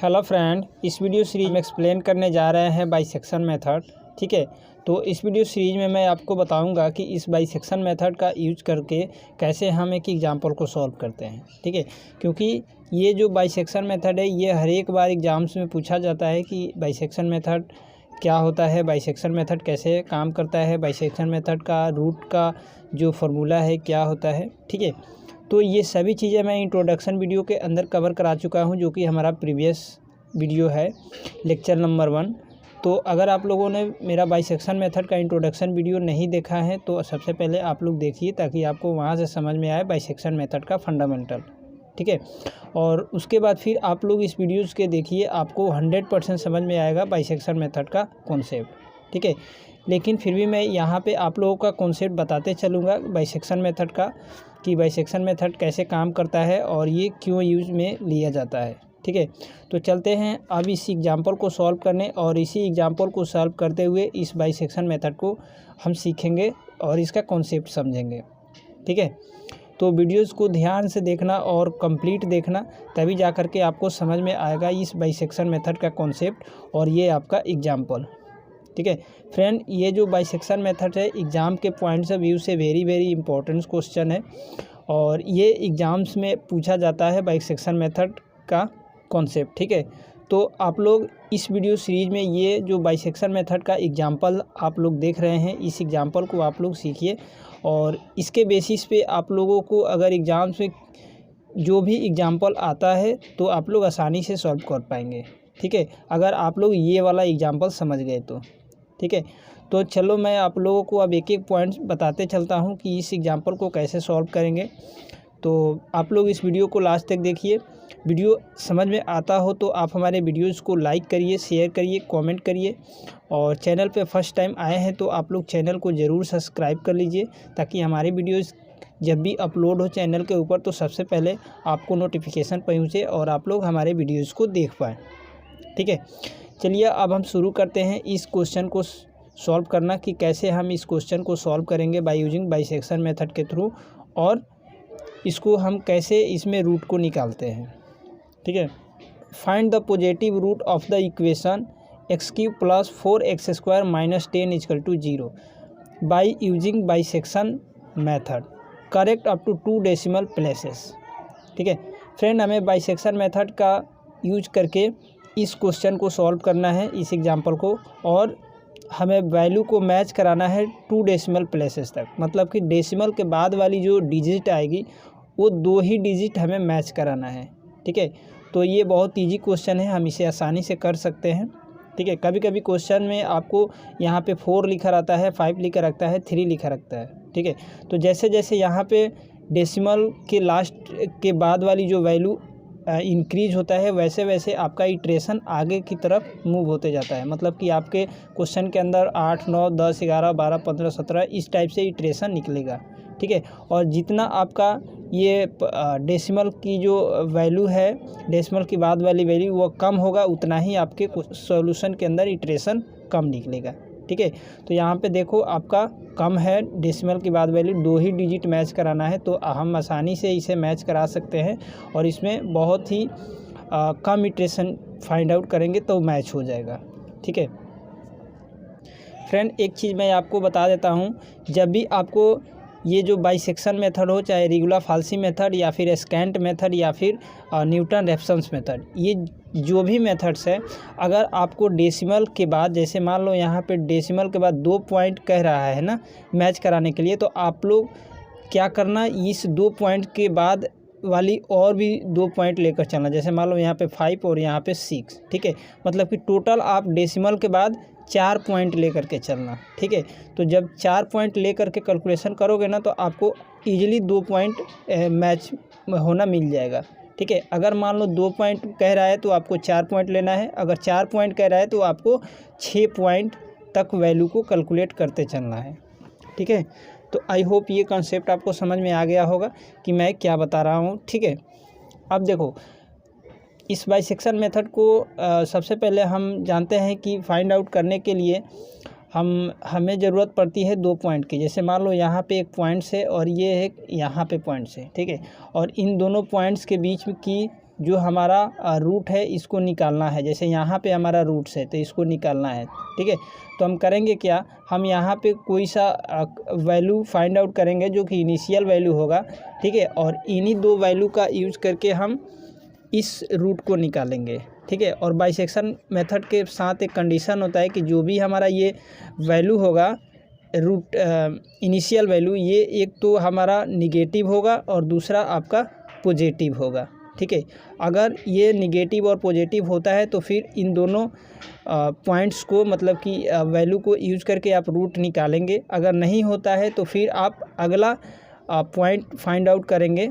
Hello friend, इस video series में explain करने जा रहे हैं बाइसेक्शन मेथड। ठीक है, तो इस वीडियो सीरीज में मैं आपको बताऊंगा कि इस बाइसेक्शन मेथड का यूज करके कैसे हम एक एग्जांपल को सॉल्व करते हैं। ठीक है, क्योंकि ये जो बाइसेक्शन मेथड है ये हर एक बार एग्जाम्स में पूछा जाता है कि बाइसेक्शन मेथड क्या होता है, बाइसेक्शन मेथड कैसे काम करता है, बाइसेक्शन मेथड का रूट का जो फार्मूला है क्या होता है। ठीक है, तो ये सभी चीज़ें मैं इंट्रोडक्शन वीडियो के अंदर कवर करा चुका हूँ, जो कि हमारा प्रीवियस वीडियो है, लेक्चर नंबर 1। तो अगर आप लोगों ने मेरा बाइसेक्शन मेथड का इंट्रोडक्शन वीडियो नहीं देखा है तो सबसे पहले आप लोग देखिए, ताकि आपको वहाँ से समझ में आए बाइसेक्शन मेथड का फंडामेंटल। ठीक है, और उसके बाद फिर आप लोग इस वीडियोज़ के देखिए, आपको 100% समझ में आएगा बाइसेक्शन मेथड का कॉन्सेप्ट। ठीक है, लेकिन फिर भी मैं यहाँ पे आप लोगों का कॉन्सेप्ट बताते चलूँगा बाइसेक्शन मेथड का, कि बाइसेक्शन मेथड कैसे काम करता है और ये क्यों यूज में लिया जाता है। ठीक है, तो चलते हैं अब इस एग्जांपल को सॉल्व करने, और इसी एग्जांपल को सॉल्व करते हुए इस बाइसेक्शन मेथड को हम सीखेंगे और इसका कॉन्सेप्ट समझेंगे। ठीक है, तो वीडियोस को ध्यान से देखना और कंप्लीट देखना, तभी जा कर के आपको समझ में आएगा इस बाइसेक्शन मेथड का कॉन्सेप्ट और ये आपका एग्जाम्पल। ठीक है फ्रेंड, ये जो बाइसेक्शन मेथड है एग्ज़ाम के पॉइंट्स ऑफ व्यू से वेरी इंपॉर्टेंट क्वेश्चन है, और ये एग्ज़ाम्स में पूछा जाता है बाइसेक्शन मेथड का कॉन्सेप्ट। ठीक है, तो आप लोग इस वीडियो सीरीज में ये जो बाइसेक्शन मेथड का एग्जाम्पल आप लोग देख रहे हैं, इस एग्जाम्पल को आप लोग सीखिए, और इसके बेसिस पे आप लोगों को अगर एग्ज़ाम्स में जो भी एग्जाम्पल आता है तो आप लोग आसानी से सॉल्व कर पाएंगे। ठीक है, अगर आप लोग ये वाला एग्जाम्पल समझ गए तो। ठीक है, तो चलो मैं आप लोगों को अब एक एक पॉइंट्स बताते चलता हूँ कि इस एग्जाम्पल को कैसे सॉल्व करेंगे। तो आप लोग इस वीडियो को लास्ट तक देखिए। वीडियो समझ में आता हो तो आप हमारे वीडियोज़ को लाइक करिए, शेयर करिए, कमेंट करिए, और चैनल पे फर्स्ट टाइम आए हैं तो आप लोग चैनल को ज़रूर सब्सक्राइब कर लीजिए, ताकि हमारे वीडियोज़ जब भी अपलोड हो चैनल के ऊपर तो सबसे पहले आपको नोटिफिकेशन पहुँचे और आप लोग हमारे वीडियोज़ को देख पाएँ। ठीक है, चलिए अब हम शुरू करते हैं इस क्वेश्चन को सॉल्व करना, कि कैसे हम इस क्वेश्चन को सॉल्व करेंगे बाय यूजिंग बाइसेक्शन मेथड के थ्रू, और इसको हम कैसे इसमें रूट को निकालते हैं। ठीक है, find the positive root of the equation x³ + 4x² - 10 = 0 by using bisection method, correct up to 2 decimal places. ठीक है फ्रेंड, हमें बाइसेक्शन मेथड का यूज करके इस क्वेश्चन को सॉल्व करना है, इस एग्जांपल को, और हमें वैल्यू को मैच कराना है 2 डेसिमल प्लेसेस तक। मतलब कि डेसिमल के बाद वाली जो डिजिट आएगी वो 2 ही डिजिट हमें मैच कराना है। ठीक है, तो ये बहुत इजी क्वेश्चन है, हम इसे आसानी से कर सकते हैं। ठीक है, कभी कभी क्वेश्चन में आपको यहाँ पे 4 लिखा रहता है, 5 लिखा रखता है, 3 लिखा रखता है। ठीक है, तो जैसे जैसे यहाँ पे डेसिमल के लास्ट के बाद वाली जो वैल्यू इंक्रीज होता है, वैसे वैसे आपका इटरेशन आगे की तरफ मूव होते जाता है। मतलब कि आपके क्वेश्चन के अंदर 8, 9, 10, 11, 12, 15, 17 इस टाइप से इटरेशन निकलेगा। ठीक है, और जितना आपका ये डेसिमल की जो वैल्यू है, डेसिमल के बाद वाली वैल्यू वो कम होगा, उतना ही आपके सॉल्यूशन के अंदर इटरेशन कम निकलेगा। ठीक है, तो यहाँ पे देखो आपका कम है, डेसिमल के बाद वैल्यू 2 ही डिजिट मैच कराना है, तो हम आसानी से इसे मैच करा सकते हैं, और इसमें बहुत ही कम इटरेशन फाइंड आउट करेंगे तो मैच हो जाएगा। ठीक है फ्रेंड, एक चीज़ मैं आपको बता देता हूँ, जब भी आपको ये जो बाइसेक्शन मेथड हो, चाहे रेगुलर फाल्सी मेथड या फिर स्कैंट मेथड या फिर न्यूटन रेफसन्स मेथड, ये जो भी मेथड्स है, अगर आपको डेसिमल के बाद, जैसे मान लो यहाँ पे डेसिमल के बाद 2 पॉइंट कह रहा है ना मैच कराने के लिए, तो आप लोग क्या करना, इस 2 पॉइंट के बाद वाली और भी 2 पॉइंट लेकर चलना। जैसे मान लो यहाँ पे 5 और यहाँ पे 6। ठीक है, मतलब कि टोटल आप डेसिमल के बाद 4 पॉइंट लेकर के चलना। ठीक है, तो जब 4 पॉइंट लेकर के कैलकुलेशन करोगे ना, तो आपको ईजिली 2 पॉइंट मैच होना मिल जाएगा। ठीक है, अगर मान लो 2 पॉइंट कह रहा है तो आपको 4 पॉइंट लेना है, अगर 4 पॉइंट कह रहा है तो आपको 6 पॉइंट तक वैल्यू को कैलकुलेट करते चलना है। ठीक है, तो आई होप ये कॉन्सेप्ट आपको समझ में आ गया होगा कि मैं क्या बता रहा हूँ। ठीक है, अब देखो इस बाइसेक्शन मेथड को सबसे पहले हम जानते हैं कि फाइंड आउट करने के लिए हमें ज़रूरत पड़ती है 2 पॉइंट की। जैसे मान लो यहाँ पे एक पॉइंट है और ये है यहाँ पे पॉइंट्स है। ठीक है, और इन दोनों पॉइंट्स के बीच की जो हमारा रूट है इसको निकालना है। जैसे यहाँ पे हमारा रूट्स है तो इसको निकालना है, ठीक है। तो हम करेंगे क्या, हम यहाँ पे कोई सा वैल्यू फाइंड आउट करेंगे जो कि इनिशियल वैल्यू होगा, ठीक है। और इन्हीं दो वैल्यू का यूज करके हम इस रूट को निकालेंगे, ठीक है। और बाइसेक्शन मेथड के साथ एक कंडीशन होता है कि जो भी हमारा ये वैल्यू होगा रूट इनिशियल वैल्यू, ये एक तो हमारा निगेटिव होगा और दूसरा आपका पॉजिटिव होगा, ठीक है। अगर ये निगेटिव और पॉजिटिव होता है तो फिर इन दोनों पॉइंट्स को मतलब कि वैल्यू को यूज करके आप रूट निकालेंगे। अगर नहीं होता है तो फिर आप अगला पॉइंट फाइंड आउट करेंगे,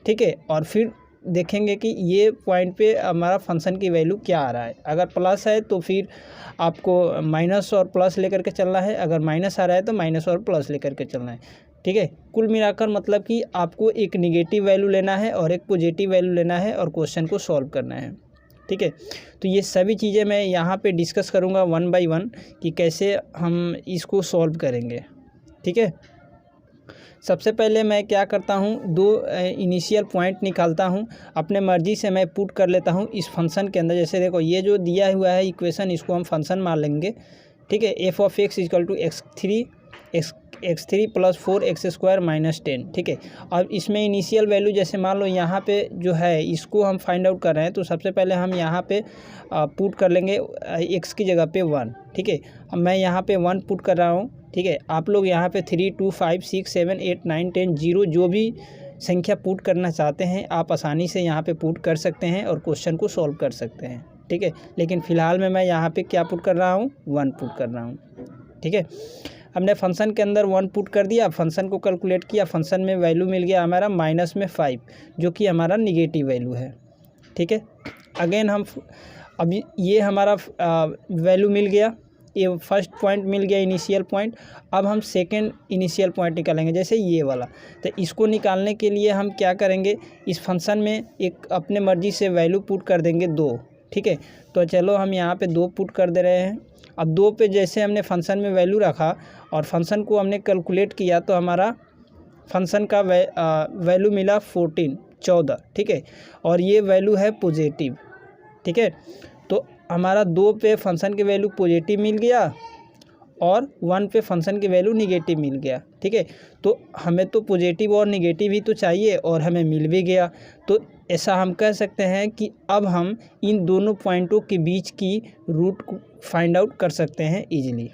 ठीक है। और फिर देखेंगे कि ये पॉइंट पे हमारा फंक्शन की वैल्यू क्या आ रहा है। अगर प्लस है तो फिर आपको माइनस और प्लस लेकर के चलना है, अगर माइनस आ रहा है तो माइनस और प्लस लेकर के चलना है, ठीक है। कुल मिलाकर मतलब कि आपको एक निगेटिव वैल्यू लेना है और एक पॉजिटिव वैल्यू लेना है और क्वेश्चन को सॉल्व करना है, ठीक है। तो ये सभी चीज़ें मैं यहाँ पे डिस्कस करूँगा वन बाय वन कि कैसे हम इसको सॉल्व करेंगे, ठीक है। सबसे पहले मैं क्या करता हूँ, दो इनिशियल पॉइंट निकालता हूँ, अपने मर्ज़ी से मैं पुट कर लेता हूँ इस फंक्शन के अंदर। जैसे देखो ये जो दिया हुआ है इक्वेशन, इसको हम फंक्शन मान लेंगे, ठीक है। F of x equal to x3 plus 4x² minus 10, ठीक है। अब इसमें इनिशियल वैल्यू जैसे मान लो यहाँ पे जो है इसको हम फाइंड आउट कर रहे हैं, तो सबसे पहले हम यहाँ पे पुट कर लेंगे x की जगह पे 1, ठीक है। अब मैं यहाँ पे 1 पुट कर रहा हूँ, ठीक है। आप लोग यहाँ पे 3, 2, 5, 6, 7, 8, 9, 10, 0 जो भी संख्या पुट करना चाहते हैं आप आसानी से यहाँ पे पुट कर सकते हैं और क्वेश्चन को सॉल्व कर सकते हैं, ठीक है। लेकिन फ़िलहाल में मैं यहाँ पे क्या पुट कर रहा हूँ, 1 पुट कर रहा हूँ, ठीक है। हमने फंक्शन के अंदर 1 पुट कर दिया, फंक्शन को कैलकुलेट किया, फंक्शन में वैल्यू मिल गया हमारा माइनस में 5 जो कि हमारा निगेटिव वैल्यू है, ठीक है। अगेन हम अभी ये हमारा वैल्यू मिल गया, ये फर्स्ट पॉइंट मिल गया इनिशियल पॉइंट। अब हम सेकंड इनिशियल पॉइंट निकालेंगे जैसे ये वाला। तो इसको निकालने के लिए हम क्या करेंगे, इस फंक्शन में एक अपने मर्ज़ी से वैल्यू पुट कर देंगे 2, ठीक है। तो चलो हम यहाँ पे 2 पुट कर दे रहे हैं। अब 2 पे जैसे हमने फंक्शन में वैल्यू रखा और फंक्शन को हमने कैलकुलेट किया तो हमारा फंक्शन का वैल्यू मिला 14, ठीक है। और ये वैल्यू है पॉजिटिव, ठीक है। तो हमारा 2 पे फंक्शन की वैल्यू पॉजिटिव मिल गया और 1 पे फंक्शन की वैल्यू निगेटिव मिल गया, ठीक है। तो हमें तो पॉजिटिव और निगेटिव ही तो चाहिए और हमें मिल भी गया। तो ऐसा हम कह सकते हैं कि अब हम इन दोनों पॉइंटों के बीच की रूट को फाइंड आउट कर सकते हैं ईजिली,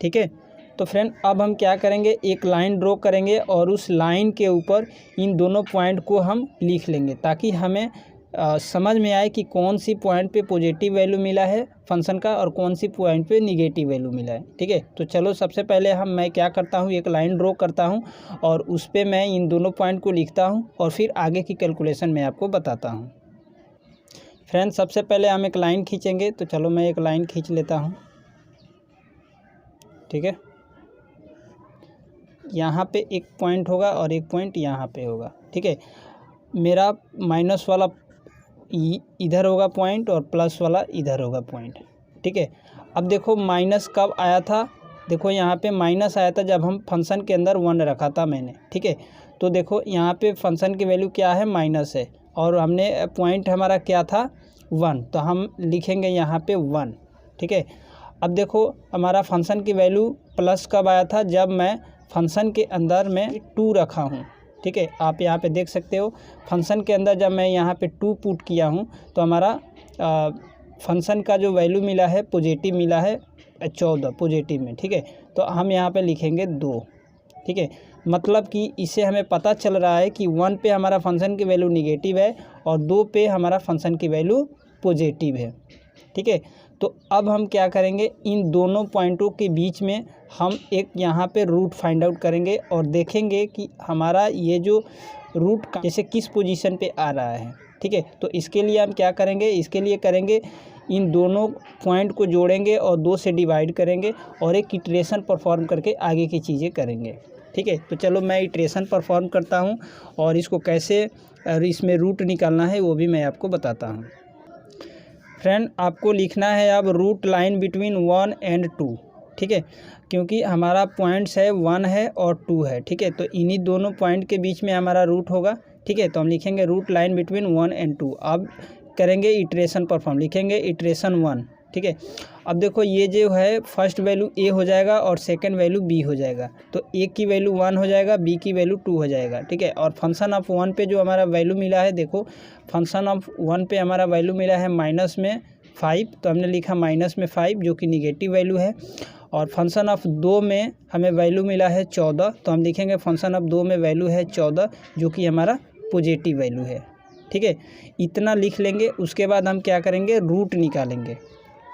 ठीक है। तो फ्रेंड अब हम क्या करेंगे, एक लाइन ड्रॉ करेंगे और उस लाइन के ऊपर इन दोनों पॉइंट को हम लिख लेंगे ताकि हमें समझ में आए कि कौन सी पॉइंट पे पॉजिटिव वैल्यू मिला है फंक्शन का और कौन सी पॉइंट पे निगेटिव वैल्यू मिला है, ठीक है। तो चलो सबसे पहले मैं क्या करता हूँ, एक लाइन ड्रॉ करता हूँ और उस पर मैं इन दोनों पॉइंट को लिखता हूँ और फिर आगे की कैलकुलेशन मैं आपको बताता हूँ। फ्रेंड्स सबसे पहले हम एक लाइन खींचेंगे, तो चलो मैं एक लाइन खींच लेता हूँ, ठीक है। यहाँ पे एक पॉइंट होगा और एक पॉइंट यहाँ पे होगा, ठीक है। मेरा माइनस वाला इधर होगा पॉइंट और प्लस वाला इधर होगा पॉइंट, ठीक है। अब देखो माइनस कब आया था, देखो यहाँ पे माइनस आया था जब हम फंक्शन के अंदर 1 रखा था मैंने, ठीक है। तो देखो यहाँ पे फंक्शन की वैल्यू क्या है, माइनस है और हमने पॉइंट हमारा क्या था 1, तो हम लिखेंगे यहाँ पे 1, ठीक है। अब देखो हमारा फंक्शन की वैल्यू प्लस कब आया था, जब मैं फंक्शन के अंदर में 2 रखा हूँ, ठीक है। आप यहाँ पे देख सकते हो फंक्शन के अंदर जब मैं यहाँ पे 2 पुट किया हूँ तो हमारा फंक्शन का जो वैल्यू मिला है पॉजिटिव मिला है 14 पॉजिटिव में, ठीक है। तो हम यहाँ पे लिखेंगे 2, ठीक है। मतलब कि इससे हमें पता चल रहा है कि 1 पे हमारा फंक्शन की वैल्यू निगेटिव है और 2 पे हमारा फंक्शन की वैल्यू पॉजिटिव है, ठीक है। तो अब हम क्या करेंगे, इन दोनों पॉइंटों के बीच में हम एक यहाँ पे रूट फाइंड आउट करेंगे और देखेंगे कि हमारा ये जो रूट का जैसे किस पोजीशन पे आ रहा है, ठीक है। तो इसके लिए हम क्या करेंगे, इसके लिए करेंगे इन दोनों पॉइंट को जोड़ेंगे और 2 से डिवाइड करेंगे और एक इटरेशन परफॉर्म करके आगे की चीज़ें करेंगे, ठीक है। तो चलो मैं इटरेशन परफॉर्म करता हूँ और इसको कैसे इसमें रूट निकालना है वो भी मैं आपको बताता हूँ। फ्रेंड आपको लिखना है अब रूट लाइन बिटवीन 1 एंड 2, ठीक है। क्योंकि हमारा पॉइंट्स है 1 है और 2 है, ठीक है। तो इन्हीं दोनों पॉइंट के बीच में हमारा रूट होगा, ठीक है। तो हम लिखेंगे रूट लाइन बिटवीन 1 एंड 2। अब करेंगे इटरेशन परफॉर्म, लिखेंगे इटरेशन 1, ठीक है। अब देखो ये जो है फर्स्ट वैल्यू ए हो जाएगा और सेकंड वैल्यू बी हो जाएगा, तो ए की वैल्यू 1 हो जाएगा, बी की वैल्यू 2 हो जाएगा, ठीक है। और फंक्शन ऑफ 1 पे जो हमारा वैल्यू मिला है, देखो फंक्शन ऑफ 1 पे हमारा वैल्यू मिला है माइनस में 5, तो हमने लिखा माइनस में 5 जो कि निगेटिव वैल्यू है। और फंक्शन ऑफ 2 में हमें वैल्यू मिला है 14, तो हम लिखेंगे फंक्शन ऑफ 2 में वैल्यू है 14 जो कि हमारा पॉजिटिव वैल्यू है, ठीक है। इतना लिख लेंगे, उसके बाद हम क्या करेंगे, रूट निकालेंगे,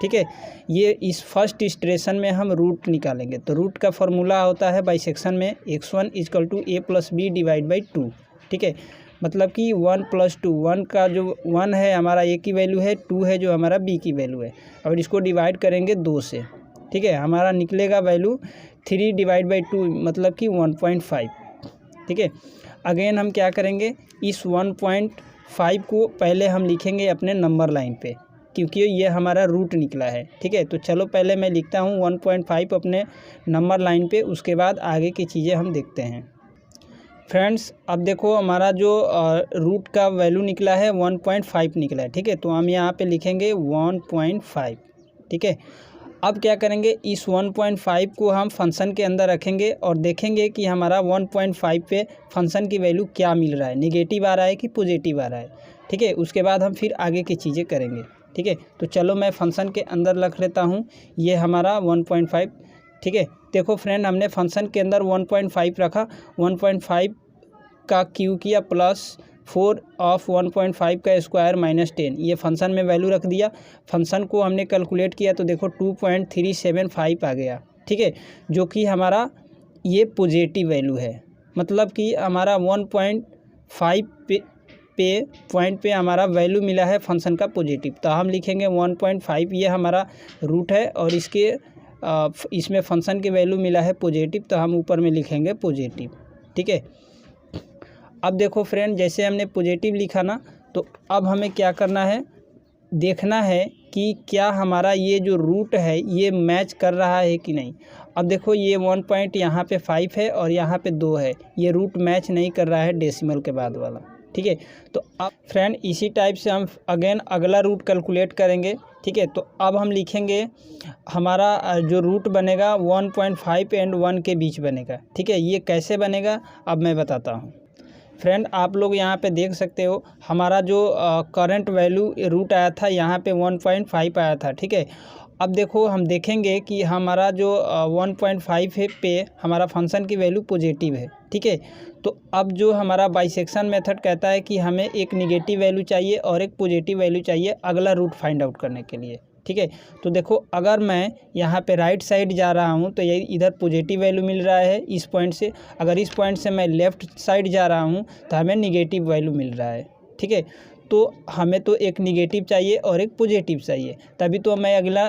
ठीक है। ये इस फर्स्ट इटरेशन में हम रूट निकालेंगे, तो रूट का फॉर्मूला होता है बाइसेक्शन में x1 = a + b / 2, ठीक है। मतलब कि 1 + 2, 1 का जो 1 है हमारा a की वैल्यू है, 2 है जो हमारा b की वैल्यू है। और इसको डिवाइड करेंगे 2 से, ठीक है। हमारा निकलेगा वैल्यू 3 / 2 मतलब कि 1.5, ठीक है। अगेन हम क्या करेंगे, इस 1.5 को पहले हम लिखेंगे अपने नंबर लाइन पे, क्योंकि ये हमारा रूट निकला है, ठीक है। तो चलो पहले मैं लिखता हूँ 1.5 अपने नंबर लाइन पे, उसके बाद आगे की चीज़ें हम देखते हैं। फ्रेंड्स अब देखो हमारा जो रूट का वैल्यू निकला है 1.5 निकला है, ठीक है। तो हम यहाँ पे लिखेंगे 1.5, ठीक है। अब क्या करेंगे, इस 1.5 को हम फंक्शन के अंदर रखेंगे और देखेंगे कि हमारा 1.5 पे फंक्शन की वैल्यू क्या मिल रहा है, निगेटिव आ रहा है कि पॉजिटिव आ रहा है, ठीक है। उसके बाद हम फिर आगे की चीज़ें करेंगे, ठीक है। तो चलो मैं फंक्शन के अंदर रख लेता हूँ ये हमारा 1.5, ठीक है। देखो फ्रेंड हमने फंक्शन के अंदर 1.5 रखा, 1.5 का क्यू किया प्लस 4 ऑफ 1.5 का स्क्वायर -10, ये फंक्शन में वैल्यू रख दिया। फंक्शन को हमने कैलकुलेट किया तो देखो 2.375 आ गया, ठीक है, जो कि हमारा ये पॉजिटिव वैल्यू है। मतलब कि हमारा 1.5 पे पॉइंट पे हमारा वैल्यू मिला है फंक्शन का पॉजिटिव, तो हम लिखेंगे 1.5, ये हमारा रूट है और इसमें फंक्शन की वैल्यू मिला है पॉजिटिव, तो हम ऊपर में लिखेंगे पॉजिटिव, ठीक है। अब देखो फ्रेंड जैसे हमने पॉजिटिव लिखा ना, तो अब हमें क्या करना है, देखना है कि क्या हमारा ये जो रूट है ये मैच कर रहा है कि नहीं। अब देखो ये 1 पॉइंट यहाँ पे 5 है और यहाँ पे 2 है, ये रूट मैच नहीं कर रहा है डेसिमल के बाद वाला, ठीक है। तो अब फ्रेंड इसी टाइप से हम अगेन अगला रूट कैलकुलेट करेंगे, ठीक है। तो अब हम लिखेंगे हमारा जो रूट बनेगा 1.5 एंड 1 के बीच बनेगा, ठीक है। ये कैसे बनेगा अब मैं बताता हूँ। फ्रेंड आप लोग यहाँ पे देख सकते हो हमारा जो करंट वैल्यू रूट आया था यहाँ पे 1.5 आया था, ठीक है। अब देखो हम देखेंगे कि हमारा जो 1.5 है पे हमारा फंक्शन की वैल्यू पॉजिटिव है, ठीक है। तो अब जो हमारा बाइसेक्शन मेथड कहता है कि हमें एक निगेटिव वैल्यू चाहिए और एक पॉजिटिव वैल्यू चाहिए अगला रूट फाइंड आउट करने के लिए, ठीक है। तो देखो अगर मैं यहाँ पे राइट साइड जा रहा हूँ तो ये इधर पॉजिटिव वैल्यू मिल रहा है इस पॉइंट से, अगर इस पॉइंट से मैं लेफ़्ट साइड जा रहा हूँ तो हमें निगेटिव वैल्यू मिल रहा है, ठीक है। तो हमें तो एक निगेटिव चाहिए और एक पॉजिटिव चाहिए, तभी तो मैं अगला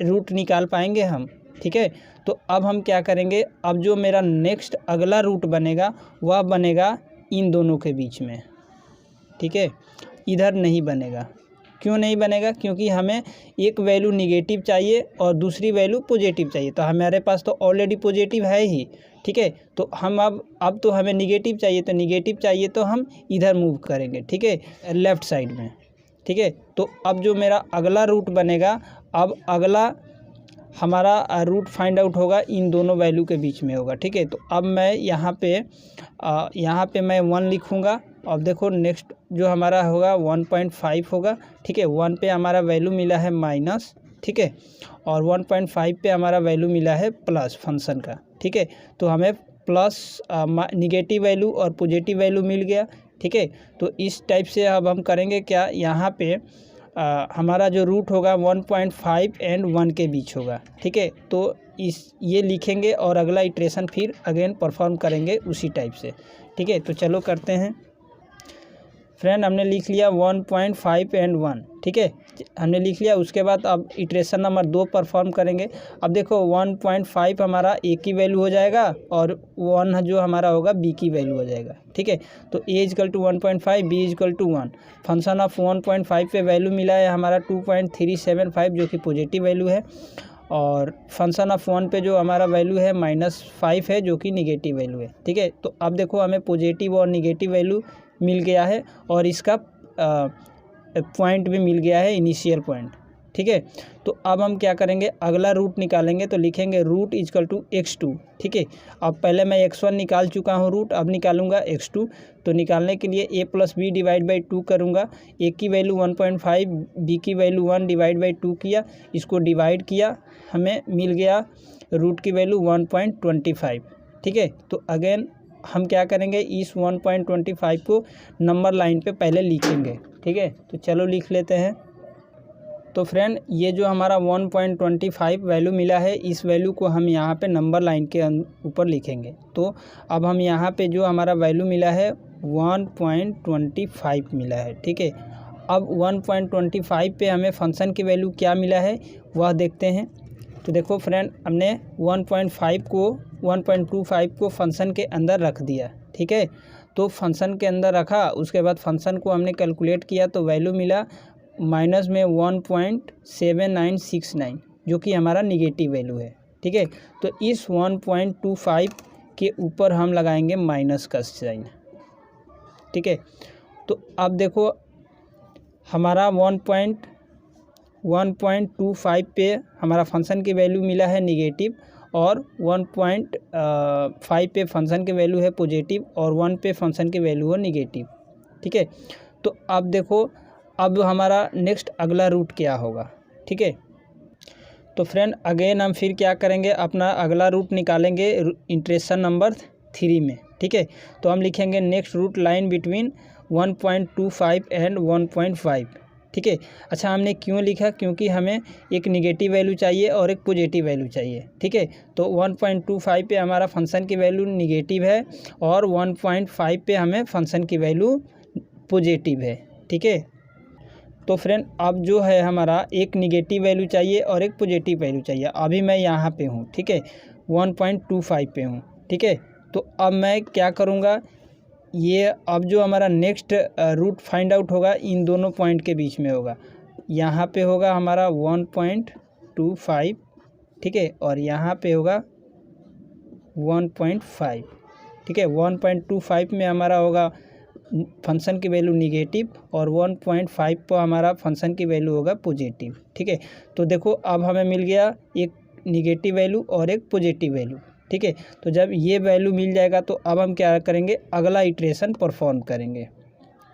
रूट निकाल पाएंगे हम, ठीक है। तो अब हम क्या करेंगे, अब जो मेरा नेक्स्ट अगला रूट बनेगा वह बनेगा इन दोनों के बीच में, ठीक है। इधर नहीं बनेगा, क्यों नहीं बनेगा, क्योंकि हमें एक वैल्यू निगेटिव चाहिए और दूसरी वैल्यू पॉजिटिव चाहिए, तो हमारे पास तो ऑलरेडी पॉजिटिव है ही, ठीक है। तो हम अब तो हमें निगेटिव चाहिए, तो निगेटिव चाहिए तो हम इधर मूव करेंगे, ठीक है, लेफ़्ट साइड में, ठीक है। तो अब जो मेरा अगला रूट बनेगा, अब अगला हमारा रूट फाइंड आउट होगा इन दोनों वैल्यू के बीच में होगा, ठीक है। तो अब मैं यहाँ पे मैं 1 लिखूँगा और देखो नेक्स्ट जो हमारा होगा 1.5 होगा, ठीक है। 1 पे हमारा वैल्यू मिला है माइनस, ठीक है, और 1.5 पे हमारा वैल्यू मिला है प्लस फंक्शन का, ठीक है। तो हमें प्लस निगेटिव वैल्यू और पॉजिटिव वैल्यू मिल गया, ठीक है। तो इस टाइप से अब हम करेंगे क्या, यहाँ पे हमारा जो रूट होगा 1.5 एंड 1 के बीच होगा, ठीक है। तो ये लिखेंगे और अगला इटरेशन फिर अगेन परफॉर्म करेंगे उसी टाइप से, ठीक है। तो चलो करते हैं। फ्रेंड हमने लिख लिया 1.5 एंड 1, ठीक है, हमने लिख लिया। उसके बाद अब इटरेशन नंबर 2 परफॉर्म करेंगे। अब देखो 1.5 हमारा ए की वैल्यू हो जाएगा और 1 जो हमारा होगा बी की वैल्यू हो जाएगा, ठीक है। तो ए = 1.5, बी = 1। फंक्शन ऑफ 1.5 पे वैल्यू मिला है हमारा 2.375 जो कि पॉजिटिव वैल्यू है, और फंक्शन ऑफ 1 पे जो हमारा वैल्यू है -5 है जो कि निगेटिव वैल्यू है, ठीक है। तो अब देखो हमें पॉजिटिव और निगेटिव वैल्यू मिल गया है और इसका पॉइंट भी मिल गया है, इनिशियल पॉइंट। ठीक है, तो अब हम क्या करेंगे, अगला रूट निकालेंगे। तो लिखेंगे रूट इजकल टू x2। ठीक है, अब पहले मैं x1 निकाल चुका हूँ रूट, अब निकालूंगा x2। तो निकालने के लिए a plus b divide by 2 करूँगा। a की वैल्यू 1.5, b की वैल्यू 1 डिवाइड बाई 2 किया, इसको डिवाइड किया, हमें मिल गया रूट की वैल्यू 1.25। ठीक है, तो अगेन हम क्या करेंगे, इस 1.25 को नंबर लाइन पे पहले लिखेंगे। ठीक है, तो चलो लिख लेते हैं। तो फ्रेंड, ये जो हमारा 1.25 वैल्यू मिला है, इस वैल्यू को हम यहाँ पे नंबर लाइन के ऊपर लिखेंगे। तो अब हम यहाँ पे जो हमारा वैल्यू मिला है 1.25 मिला है। ठीक है, अब 1.25 पे हमें फंक्शन की वैल्यू क्या मिला है वह देखते हैं। तो देखो फ्रेंड, हमने 1.25 को फंक्शन के अंदर रख दिया। ठीक है, तो फंक्शन के अंदर रखा, उसके बाद फंक्शन को हमने कैलकुलेट किया तो वैल्यू मिला माइनस में 1.7969, जो कि हमारा निगेटिव वैल्यू है। ठीक है, तो इस 1.25 के ऊपर हम लगाएंगे माइनस का साइन। ठीक है, तो अब देखो हमारा 1.25 पे हमारा फंक्शन की वैल्यू मिला है निगेटिव, और 1.5 पे फंक्शन की वैल्यू है पॉजिटिव, और 1 पे फंक्शन की वैल्यू है निगेटिव। ठीक है, तो अब देखो अब हमारा नेक्स्ट अगला रूट क्या होगा। ठीक है, तो फ्रेंड अगेन हम फिर क्या करेंगे, अपना अगला रूट निकालेंगे इटरेशन नंबर 3 में। ठीक है, तो हम लिखेंगे next route line between 1.25 and 1.5। ठीक है, अच्छा हमने क्यों लिखा, क्योंकि हमें एक निगेटिव वैल्यू चाहिए और एक पॉजिटिव वैल्यू चाहिए। ठीक है, तो 1.25 पे हमारा फंक्शन की वैल्यू निगेटिव है और 1.5 पे हमें फंक्शन की वैल्यू पॉजिटिव है। ठीक है, तो फ्रेंड अब जो है हमारा एक निगेटिव वैल्यू चाहिए और एक पॉजिटिव वैल्यू चाहिए। अभी मैं यहाँ पे हूँ। ठीक है, 1.25 पे हूँ। ठीक है, तो अब मैं क्या करूँगा, ये अब जो हमारा नेक्स्ट रूट फाइंड आउट होगा इन दोनों पॉइंट के बीच में होगा। यहाँ पे होगा हमारा 1.25। ठीक है, और यहाँ पे होगा 1.5। ठीक है, 1.25 में हमारा होगा फंक्शन की वैल्यू निगेटिव और 1.5 पर हमारा फंक्शन की वैल्यू होगा पॉजिटिव। ठीक है, तो देखो अब हमें मिल गया एक निगेटिव वैल्यू और एक पॉजिटिव वैल्यू। ठीक है, तो जब ये वैल्यू मिल जाएगा तो अब हम क्या करेंगे, अगला इटरेशन परफॉर्म करेंगे।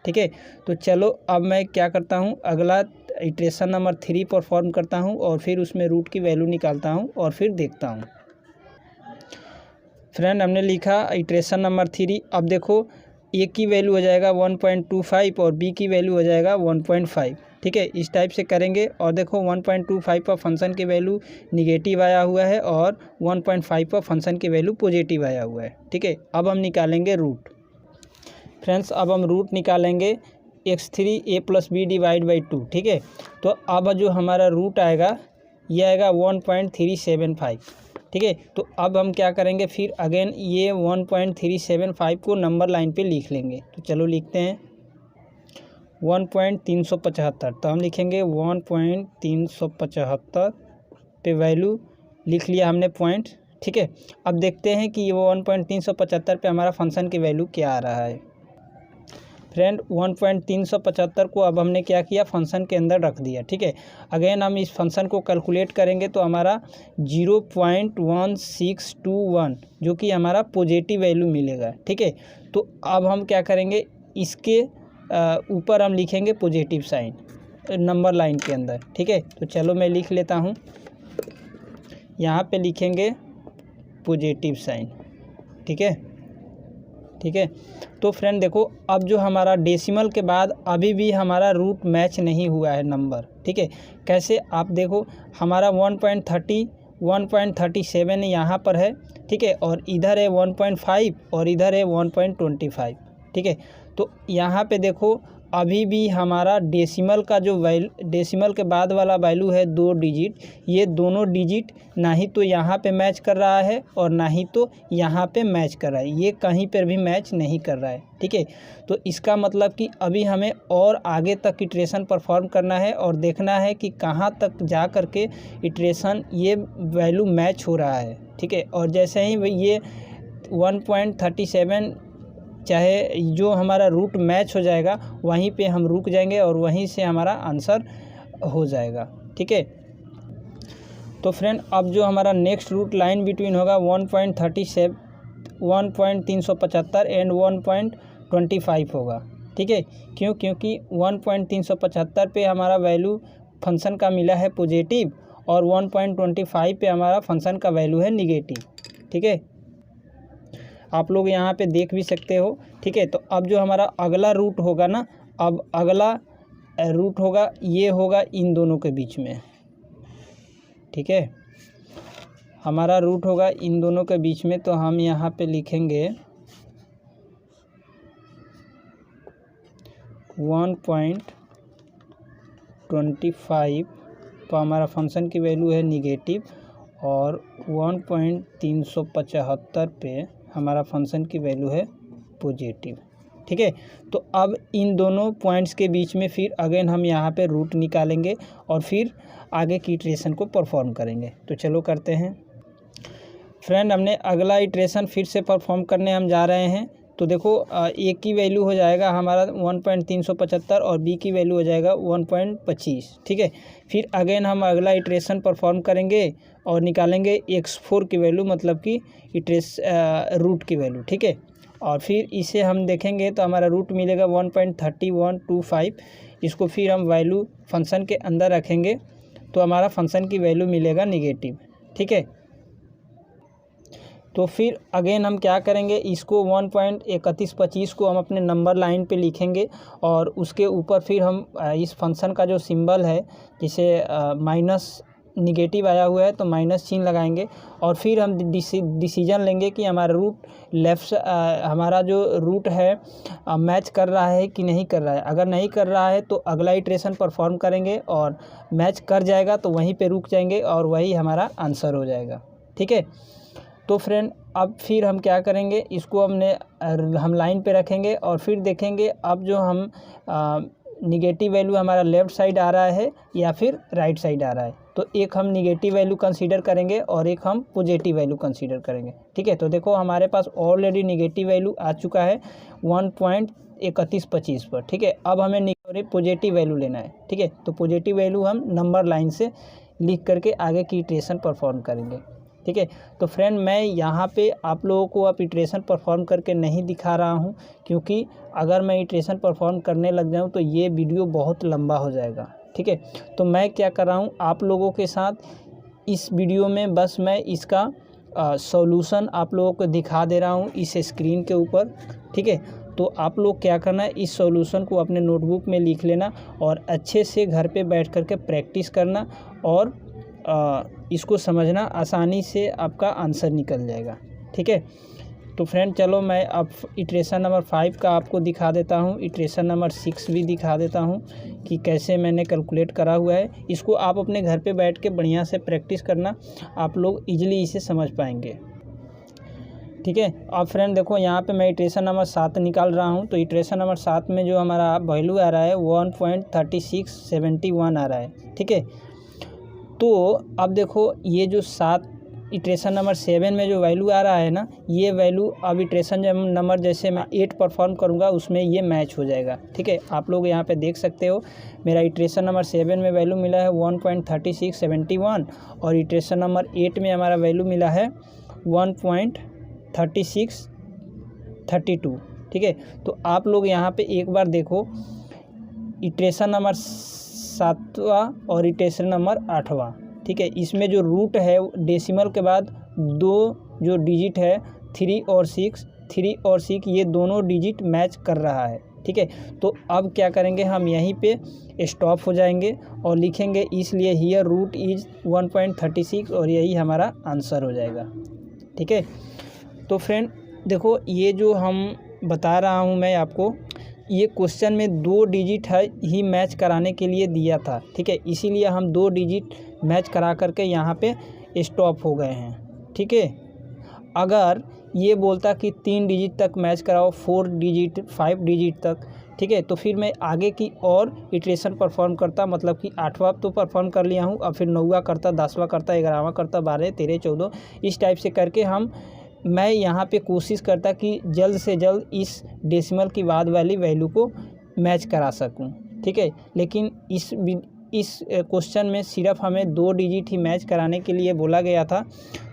ठीक है, तो चलो अब मैं क्या करता हूँ, अगला इटरेशन नंबर 3 परफॉर्म करता हूँ और फिर उसमें रूट की वैल्यू निकालता हूँ और फिर देखता हूँ। फ्रेंड हमने लिखा इटरेशन नंबर 3। अब देखो ए की वैल्यू हो जाएगा 1.25 और बी की वैल्यू हो जाएगा 1.5। ठीक है, इस टाइप से करेंगे और देखो 1.25 पर फंक्शन की वैल्यू निगेटिव आया हुआ है और 1.5 पर फंक्शन की वैल्यू पॉजिटिव आया हुआ है। ठीक है, अब हम निकालेंगे रूट। फ्रेंड्स अब हम रूट निकालेंगे x3 a plus b divide by 2। ठीक है, तो अब जो हमारा रूट आएगा ये आएगा 1.375। ठीक है, तो अब हम क्या करेंगे, फिर अगेन ये 1.375 को नंबर लाइन पे लिख लेंगे। तो चलो लिखते हैं 1.375। तो हम लिखेंगे 1.375 पे वैल्यू लिख लिया हमने पॉइंट। ठीक है, अब देखते हैं कि वो 1.375 पे हमारा फंक्शन की वैल्यू क्या आ रहा है। फ्रेंड 1.375 को अब हमने क्या किया, फंक्शन के अंदर रख दिया। ठीक है, अगेन हम इस फंक्शन को कैलकुलेट करेंगे तो हमारा 0.1621 जो कि हमारा पॉजिटिव वैल्यू मिलेगा। ठीक है, तो अब हम क्या करेंगे, इसके ऊपर हम लिखेंगे पॉजिटिव साइन नंबर लाइन के अंदर। ठीक है, तो चलो मैं लिख लेता हूँ, यहाँ पे लिखेंगे पॉजिटिव साइन। ठीक है, ठीक है, तो फ्रेंड देखो अब जो हमारा डेसिमल के बाद अभी भी हमारा रूट मैच नहीं हुआ है नंबर। ठीक है, कैसे आप देखो हमारा 1.37 यहाँ पर है। ठीक है, और इधर है 1.5 और इधर है 1.25। ठीक है, तो यहाँ पे देखो अभी भी हमारा डेसिमल का जो डेसिमल के बाद वाला वैल्यू है 2 डिजिट, ये दोनों डिजिट ना ही तो यहाँ पे मैच कर रहा है और ना ही तो यहाँ पे मैच कर रहा है, ये कहीं पर भी मैच नहीं कर रहा है। ठीक है, तो इसका मतलब कि अभी हमें और आगे तक इटरेशन परफॉर्म करना है और देखना है कि कहाँ तक जा कर के इटरेशन ये वैल्यू मैच हो रहा है। ठीक है, और जैसे ही ये 1.37 चाहे जो हमारा रूट मैच हो जाएगा वहीं पे हम रुक जाएंगे और वहीं से हमारा आंसर हो जाएगा। ठीक है, तो फ्रेंड अब जो हमारा नेक्स्ट रूट लाइन बिटवीन होगा 1.37 1.375 एंड 1.25 होगा। ठीक है, क्योंकि 1.375 पे हमारा वैल्यू फंक्शन का मिला है पॉजिटिव और 1.25 पे हमारा फंक्शन का वैल्यू है निगेटिव। ठीक है, आप लोग यहाँ पे देख भी सकते हो। ठीक है, तो अब जो हमारा अगला रूट होगा ना, अब अगला रूट होगा ये होगा इन दोनों के बीच में। ठीक है, हमारा रूट होगा इन दोनों के बीच में, तो हम यहाँ पे लिखेंगे 1.25 तो हमारा फंक्शन की वैल्यू है निगेटिव और 1.375 पे हमारा फंक्शन की वैल्यू है पॉजिटिव। ठीक है, तो अब इन दोनों पॉइंट्स के बीच में फिर अगेन हम यहाँ पे रूट निकालेंगे और फिर आगे की इटरेशन को परफॉर्म करेंगे। तो चलो करते हैं फ्रेंड। हमने अगला इटरेशन फिर से परफॉर्म करने हम जा रहे हैं। तो देखो ए की वैल्यू हो जाएगा हमारा 1.375 और बी की वैल्यू हो जाएगा 1.25। ठीक है, फिर अगेन हम अगला इटरेशन परफॉर्म करेंगे और निकालेंगे x4 की वैल्यू, मतलब कि रूट की वैल्यू। ठीक है, और फिर इसे हम देखेंगे तो हमारा रूट मिलेगा 1.3125। इसको फिर हम वैल्यू फंक्शन के अंदर रखेंगे तो हमारा फंक्शन की वैल्यू मिलेगा निगेटिव। ठीक है, तो फिर अगेन हम क्या करेंगे, इसको 1.3125 को हम अपने नंबर लाइन पे लिखेंगे और उसके ऊपर फिर हम इस फंक्शन का जो सिंबल है, जिसे माइनस निगेटिव आया हुआ है तो माइनस चिन्ह लगाएंगे और फिर हम डिसीजन लेंगे कि हमारा रूट हमारा जो रूट है मैच कर रहा है कि नहीं कर रहा है। अगर नहीं कर रहा है तो अगला इटरेशन परफॉर्म करेंगे और मैच कर जाएगा तो वहीं पे रुक जाएंगे और वही हमारा आंसर हो जाएगा। ठीक है, तो फ्रेंड अब फिर हम क्या करेंगे, इसको हम लाइन पे रखेंगे और फिर देखेंगे अब जो हम निगेटिव वैल्यू हमारा लेफ़्ट साइड आ रहा है या फिर राइट साइड आ रहा है। तो एक हम निगेटिव वैल्यू कंसीडर करेंगे और एक हम पॉजिटिव वैल्यू कंसीडर करेंगे। ठीक है, तो देखो हमारे पास ऑलरेडी निगेटिव वैल्यू आ चुका है 1.3125 पर। ठीक है, अब हमें पॉजिटिव वैल्यू लेना है। ठीक है, तो पॉजिटिव वैल्यू हम नंबर लाइन से लिख करके आगे की इटरेशन परफॉर्म करेंगे। ठीक है, तो फ्रेंड मैं यहाँ पे आप लोगों को अब इटरेशन परफॉर्म करके नहीं दिखा रहा हूँ, क्योंकि अगर मैं इटरेशन परफॉर्म करने लग जाऊँ तो ये वीडियो बहुत लंबा हो जाएगा। ठीक है, तो मैं क्या कर रहा हूँ, आप लोगों के साथ इस वीडियो में बस मैं इसका सॉल्यूशन आप लोगों को दिखा दे रहा हूँ इस स्क्रीन के ऊपर। ठीक है, तो आप लोग क्या करना है, इस सॉल्यूशन को अपने नोटबुक में लिख लेना और अच्छे से घर पे बैठ करके प्रैक्टिस करना और इसको समझना, आसानी से आपका आंसर निकल जाएगा। ठीक है, तो फ्रेंड चलो मैं अब इटरेशन नंबर 5 का आपको दिखा देता हूँ, इटरेशन नंबर 6 भी दिखा देता हूँ कि कैसे मैंने कैलकुलेट करा हुआ है। इसको आप अपने घर पे बैठ के बढ़िया से प्रैक्टिस करना, आप लोग इजीली इसे समझ पाएंगे। ठीक है, अब फ्रेंड देखो यहाँ पे मैं इटरेशन नंबर 7 निकाल रहा हूँ। तो इटरेशन नंबर 7 में जो हमारा वैल्यू आ रहा है 1.3671 आ रहा है। ठीक है, तो अब देखो ये जो 7 इटरेशन नंबर 7 में जो वैल्यू आ रहा है ना, ये वैल्यू अब इटरेशन नंबर जैसे मैं 8 परफॉर्म करूँगा उसमें ये मैच हो जाएगा। ठीक है, आप लोग यहाँ पे देख सकते हो मेरा इटरेशन नंबर 7 में वैल्यू मिला है 1.3671 और इटरेशन नंबर 8 में हमारा वैल्यू मिला है 1.3632। ठीक है, तो आप लोग यहाँ पे एक बार देखो, इटरेशन नंबर 7वां और इटरेशन नंबर 8वां। ठीक है, इसमें जो रूट है डेसिमल के बाद 2 जो डिजिट है 3 और 6 ये दोनों डिजिट मैच कर रहा है। ठीक है, तो अब क्या करेंगे, हम यहीं पे स्टॉप हो जाएंगे और लिखेंगे इसलिए हियर रूट इज़ 1.36 और यही हमारा आंसर हो जाएगा। ठीक है, तो फ्रेंड देखो ये जो हम बता रहा हूँ मैं आपको, ये क्वेश्चन में 2 डिजिट है ही मैच कराने के लिए दिया था। ठीक है, इसीलिए हम 2 डिजिट मैच करा करके यहाँ पे स्टॉप हो गए हैं। ठीक है, अगर ये बोलता कि 3 डिजिट तक मैच कराओ, 4 डिजिट 5 डिजिट तक, ठीक है, तो फिर मैं आगे की और इटरेशन परफॉर्म करता, मतलब कि 8वां तो परफॉर्म कर लिया हूँ, अब फिर 9वां करता, 10वां करता, 11वां करता, 12, 13, 14 इस टाइप से करके हम मैं यहाँ पे कोशिश करता कि जल्द से जल्द इस डेसिमल की बाद वाली वैल्यू को मैच करा सकूँ, ठीक है। लेकिन इस क्वेश्चन में सिर्फ हमें 2 डिजिट ही मैच कराने के लिए बोला गया था,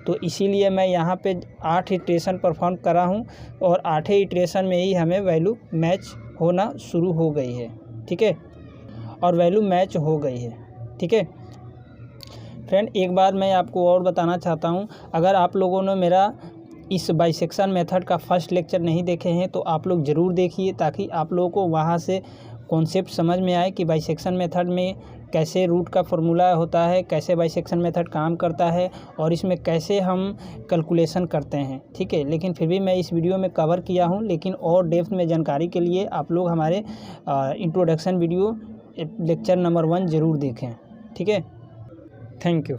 तो इसीलिए मैं यहाँ पे 8 इटरेशन परफॉर्म करा हूँ और 8वें इटरेशन में ही हमें वैल्यू मैच होना शुरू हो गई है, ठीक है, और वैल्यू मैच हो गई है, ठीक है। फ्रेंड, एक बार मैं आपको और बताना चाहता हूँ, अगर आप लोगों ने मेरा इस बाइसेक्शन मेथड का फर्स्ट लेक्चर नहीं देखे हैं तो आप लोग ज़रूर देखिए, ताकि आप लोगों को वहाँ से कॉन्सेप्ट समझ में आए कि बाइसेक्शन मेथड में कैसे रूट का फॉर्मूला होता है, कैसे बाइसेक्शन मेथड काम करता है और इसमें कैसे हम कैलकुलेशन करते हैं, ठीक है। लेकिन फिर भी मैं इस वीडियो में कवर किया हूँ, लेकिन और डेप्थ में जानकारी के लिए आप लोग हमारे इंट्रोडक्शन वीडियो लेक्चर नंबर 1 ज़रूर देखें, ठीक है। Thank you.